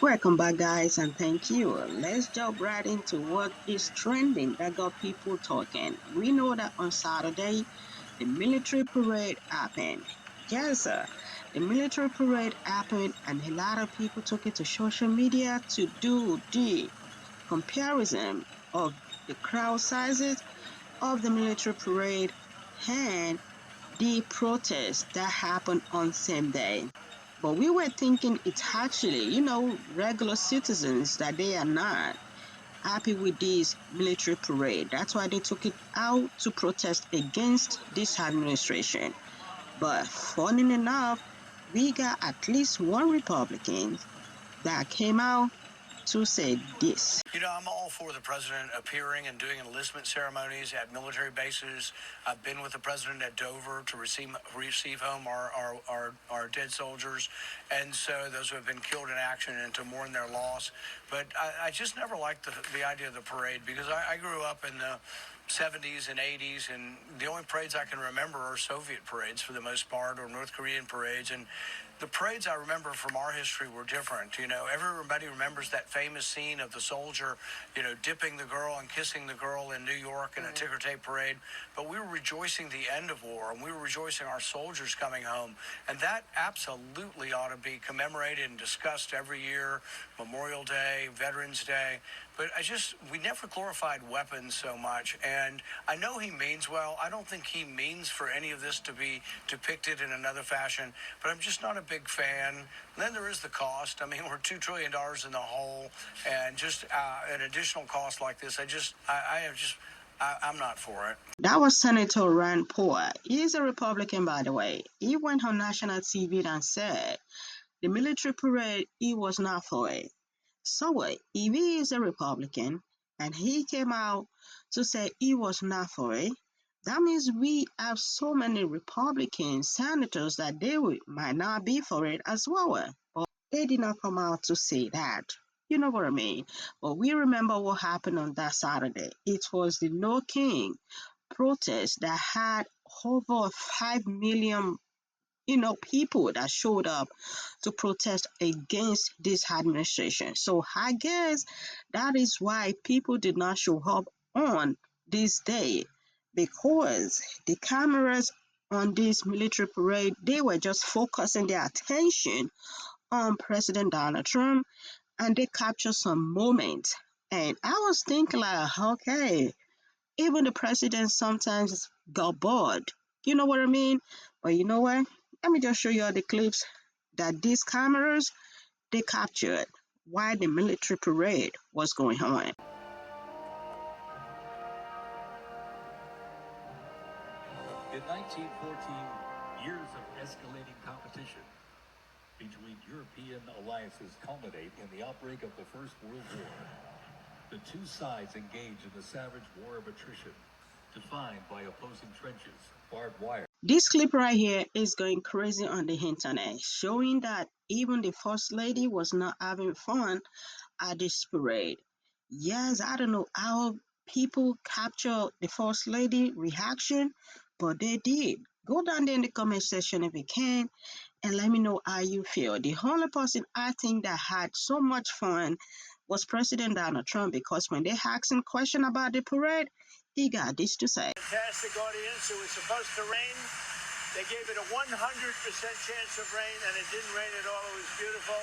Welcome back, guys, and thank you. Let's jump right into what is trending that got people talking. We know that on Saturday, the military parade happened. Yes, sir. The military parade happened, and a lot of people took it to social media to do the comparison of the crowd sizes of the military parade and the protest that happened on same day. But we were thinking it's actually, regular citizens that they are not happy with this military parade. That's why they took it out to protest against this administration. But funny enough, we got at least one Republican that came out to say this. I'm all for the president appearing and doing enlistment ceremonies at military bases. I've been with the president at Dover to receive home our dead soldiers, and so those who have been killed in action and to mourn their loss. But I just never liked the idea of the parade because I grew up in the 70s and 80s, and the only parades I can remember are Soviet parades for the most part, or North Korean parades. And the parades I remember from our history were different. Everybody remembers that famous scene of the soldier, dipping the girl and kissing the girl in New York in a ticker tape parade. But we were rejoicing the end of war, and we were rejoicing our soldiers coming home. And that absolutely ought to be commemorated and discussed every year, Memorial Day, Veterans Day. But we never glorified weapons so much. And I know he means well. I don't think he means for any of this to be depicted in another fashion, but I'm just not a big fan. And then there is the cost. I mean, we're $2 trillion in the hole, and just an additional cost like this, I'm not for it. That was Senator Rand Paul. He's a Republican, by the way. He went on national TV and said the military parade, he was not for it. So what? If he is a Republican and he came out to say he was not for it, that means we have so many Republican senators that might not be for it as well. But they did not come out to say that. You know what I mean? But we remember what happened on that Saturday. It was the No King protest that had over 5 million people that showed up to protest against this administration. So I guess that is why people did not show up on this day, because the cameras on this military parade, they were just focusing their attention on President Donald Trump, and they captured some moments. And I was thinking like, okay, even the president sometimes got bored. You know what I mean? But you know what? Let me just show you all the clips that these cameras they captured while the military parade was going on. In 1914, years of escalating competition between European alliances culminate in the outbreak of the First World War. The two sides engage in the savage war of attrition, defined by opposing trenches, barbed wire. This clip right here is going crazy on the internet, showing that even the First Lady was not having fun at this parade. Yes, I don't know how people capture the First Lady reaction, but they did. Go down there in the comment section if you can and let me know how you feel. The only person I think that had so much fun was President Donald Trump, because when they asked him question about the parade, he got this to say. Fantastic audience. It was supposed to rain. They gave it a 100% chance of rain, and it didn't rain at all. It was beautiful.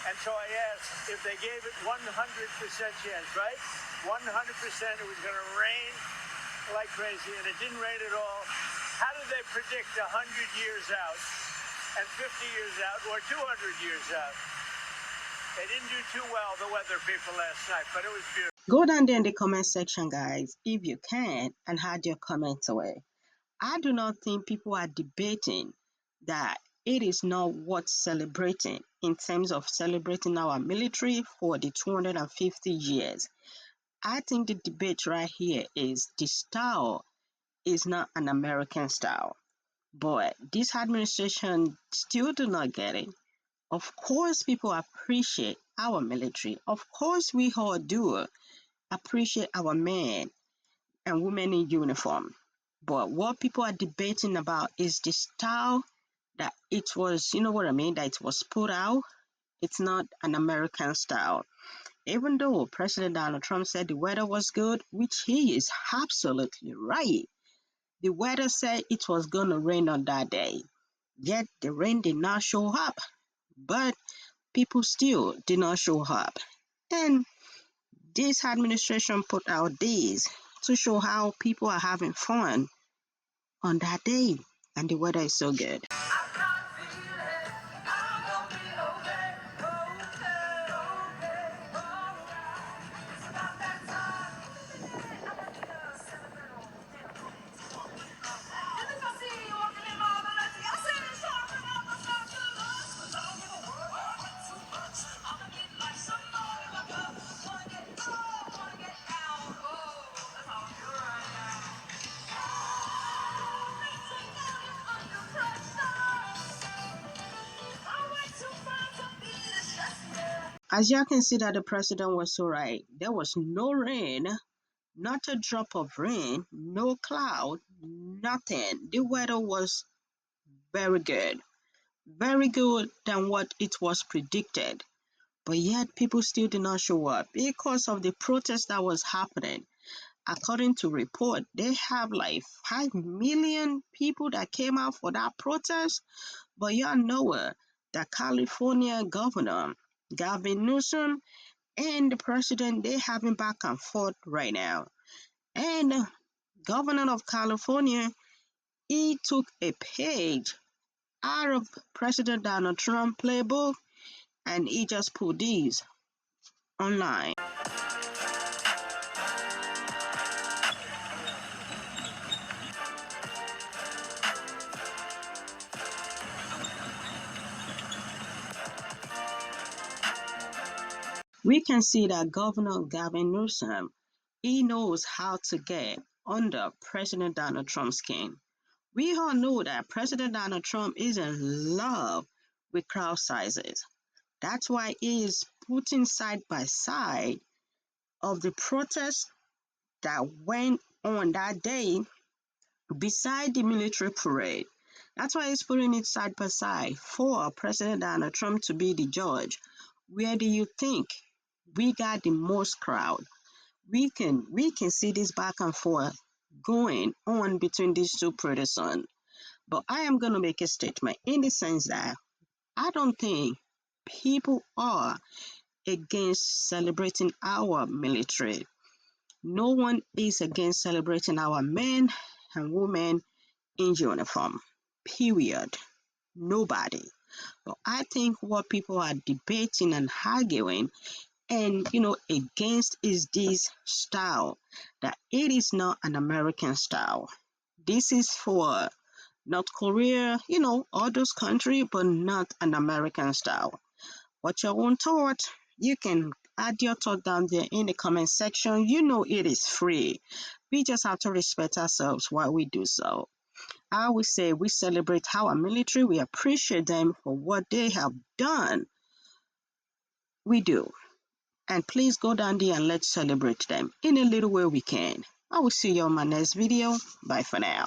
And so I asked if they gave it 100% chance, right? 100% it was going to rain like crazy, and it didn't rain at all. How did they predict 100 years out and 50 years out or 200 years out? They didn't do too well, the weather people, last night, but it was beautiful. Go down there in the comment section, guys, if you can, and add your comments away. I do not think people are debating that it is not worth celebrating in terms of celebrating our military for the 250 years. I think the debate right here is the style is not an American style. But this administration still do not get it. Of course, people appreciate our military. Of course, we all do appreciate our men and women in uniform. But what people are debating about is the style that it was, you know what I mean, that it was put out. It's not an American style. Even though President Donald Trump said the weather was good, which he is absolutely right, the weather said it was going to rain on that day. Yet the rain did not show up, but people still did not show up. And this administration put out these to show how people are having fun on that day, and the weather is so good. As you can see that the president was so right. There was no rain, not a drop of rain, no cloud, nothing. The weather was very good than what it was predicted. But yet people still did not show up because of the protest that was happening. According to report, they have like 5 million people that came out for that protest. But y'all know the California governor, Gavin Newsom, and the president, they having back and forth right now. And governor of California, he took a page out of President Donald Trump playbook and he just put these online. We can see that Governor Gavin Newsom, he knows how to get under President Donald Trump's skin. We all know that President Donald Trump is in love with crowd sizes. That's why he is putting side by side of the protests that went on that day beside the military parade. That's why he's putting it side by side for President Donald Trump to be the judge. Where do you think we got the most crowd? We can see this back and forth going on between these two pretty soon. But I am gonna make a statement in the sense that I don't think people are against celebrating our military. No one is against celebrating our men and women in uniform. Period. Nobody. But I think what people are debating and arguing and against is this style that it is not an American style. This is for North Korea, all those countries, but not an American style. What's your own thought? You can add your thought down there in the comment section. It is free. We just have to respect ourselves while we do so. I would say we celebrate our military. We appreciate them for what they have done. We do. And please go down there and let's celebrate them in a little way we can. I will see you on my next video. Bye for now.